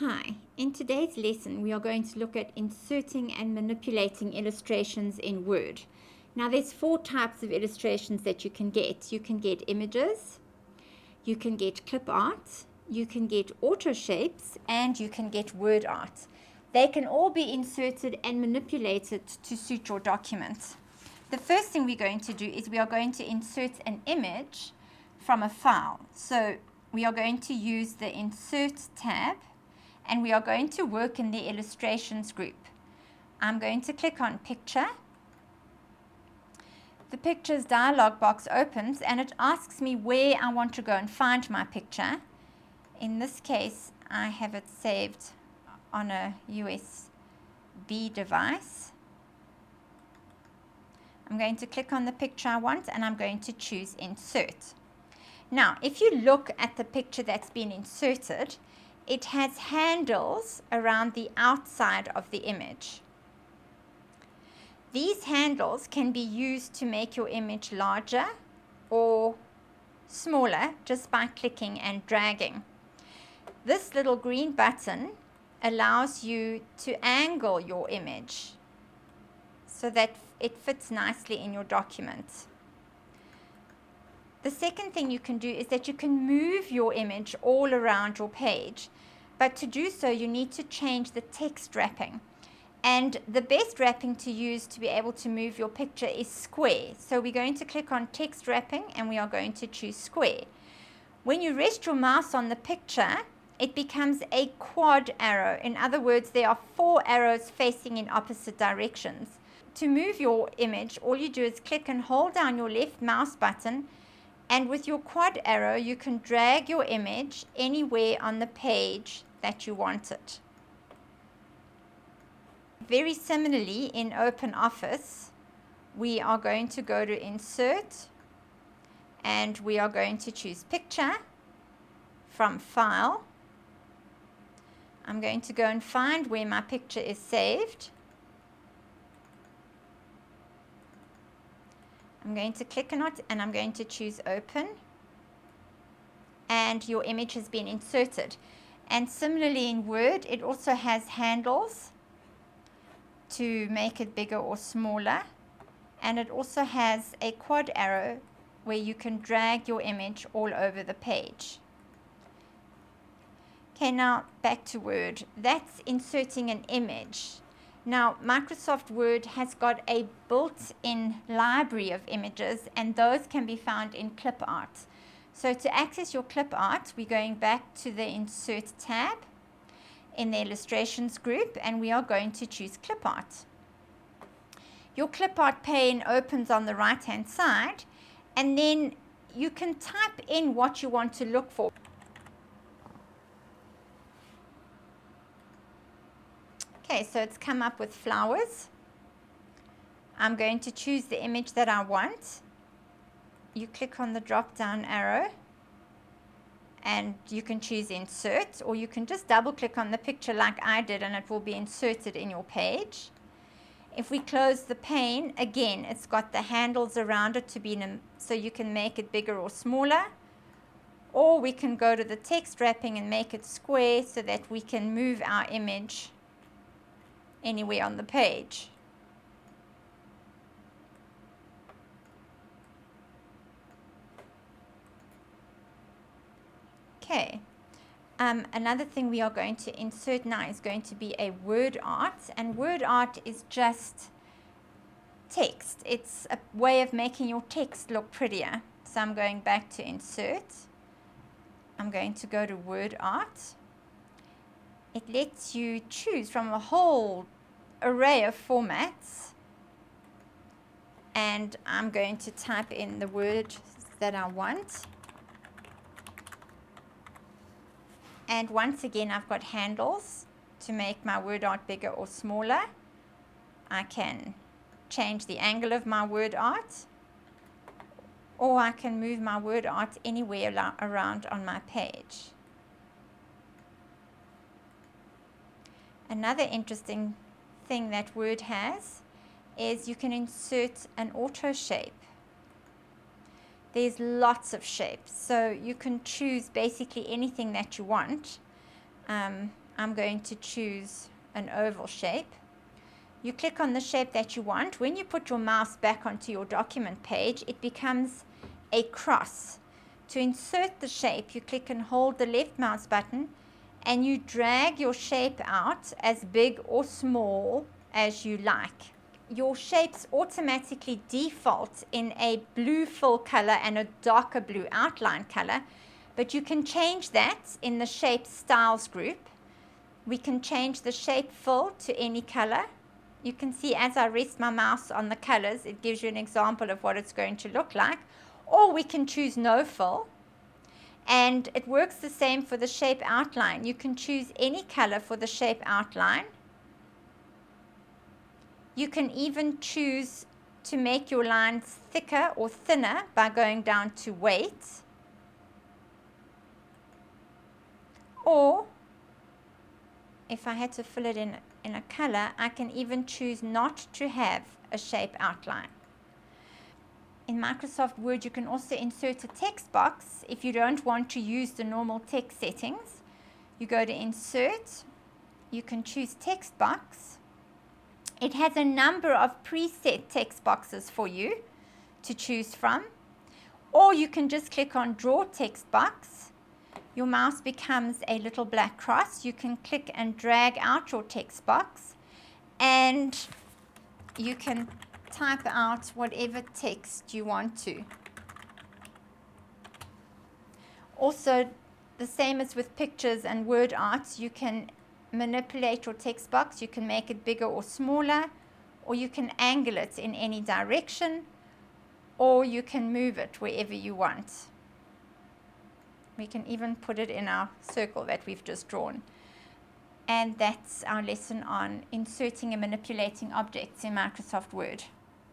Hi, in today's lesson we are going to look at inserting and manipulating illustrations in Word. Now there's four types of illustrations that you can get. You can get images, you can get clip art, you can get auto shapes, and you can get word art. They can all be inserted and manipulated to suit your document. The first thing we're going to do is we are going to insert an image from a file. So we are going to use the Insert tab, and we are going to work in the Illustrations group. I'm going to click on Picture. The Pictures dialog box opens and it asks me where I want to go and find my picture. In this case, I have it saved on a USB device. I'm going to click on the picture I want and I'm going to choose Insert. Now, if you look at the picture that's been inserted, it has handles around the outside of the image. These handles can be used to make your image larger or smaller just by clicking and dragging. This little green button allows you to angle your image so that it fits nicely in your document. The second thing you can do is that you can move your image all around your page, but to do so you need to change the text wrapping. And the best wrapping to use to be able to move your picture is square. So we're going to click on text wrapping and we are going to choose square. When you rest your mouse on the picture, it becomes a quad arrow. In other words, there are 4 arrows facing in opposite directions. To move your image, all you do is click and hold down your left mouse button, and with your quad arrow you can drag your image anywhere on the page that you want it. Very similarly, in OpenOffice, we are going to go to Insert and we are going to choose Picture from File. I'm going to go and find where my picture is saved. I'm going to click on it and I'm going to choose Open, and your image has been inserted. And similarly in Word, it also has handles to make it bigger or smaller, and it also has a quad arrow where you can drag your image all over the page. Okay, now back to Word. That's inserting an image. Now, Microsoft Word has got a built-in library of images, and those can be found in clip art. So to access your clip art, we're going back to the Insert tab in the Illustrations group, and we are going to choose clip art. Your clip art pane opens on the right hand side, and then you can type in what you want to look for. Okay, so it's come up with flowers. I'm going to choose the image that I want. You click on the drop down arrow and you can choose Insert, or you can just double click on the picture like I did and it will be inserted in your page. If we close the pane, again it's got the handles around it to be so you can make it bigger or smaller, or we can go to the text wrapping and make it square so that we can move our image anywhere on the page. Okay. Another thing we are going to insert now is going to be a word art, and word art is just text. It's a way of making your text look prettier. So I'm going back to Insert. I'm going to go to word art. It lets you choose from a whole array of formats, and I'm going to type in the word that I want. And once again, I've got handles to make my word art bigger or smaller. I can change the angle of my word art, or I can move my word art anywhere around on my page. Another interesting thing that Word has is you can insert an auto shape. There's lots of shapes, so you can choose basically anything that you want. I'm going to choose an oval shape. You click on the shape that you want. When you put your mouse back onto your document page, it becomes a cross. To insert the shape, you click and hold the left mouse button and you drag your shape out as big or small as you like. Your shapes automatically default in a blue fill color and a darker blue outline color, but you can change that in the shape styles group. We can change the shape fill to any color. You can see as I rest my mouse on the colors, it gives you an example of what it's going to look like. Or we can choose no fill. And it works the same for the shape outline. You can choose any color for the shape outline. You can even choose to make your lines thicker or thinner by going down to weight. Or if I had to fill it in a color, I can even choose not to have a shape outline. In Microsoft Word, you can also insert a text box if you don't want to use the normal text settings. You go to Insert, you can choose Text Box. It has a number of preset text boxes for you to choose from. Or you can just click on Draw Text Box. Your mouse becomes a little black cross. You can click and drag out your text box and you can type out whatever text you want to. Also, the same as with pictures and word art, you can manipulate your text box. You can make it bigger or smaller, or you can angle it in any direction, or you can move it wherever you want. We can even put it in our circle that we've just drawn. And that's our lesson on inserting and manipulating objects in Microsoft Word.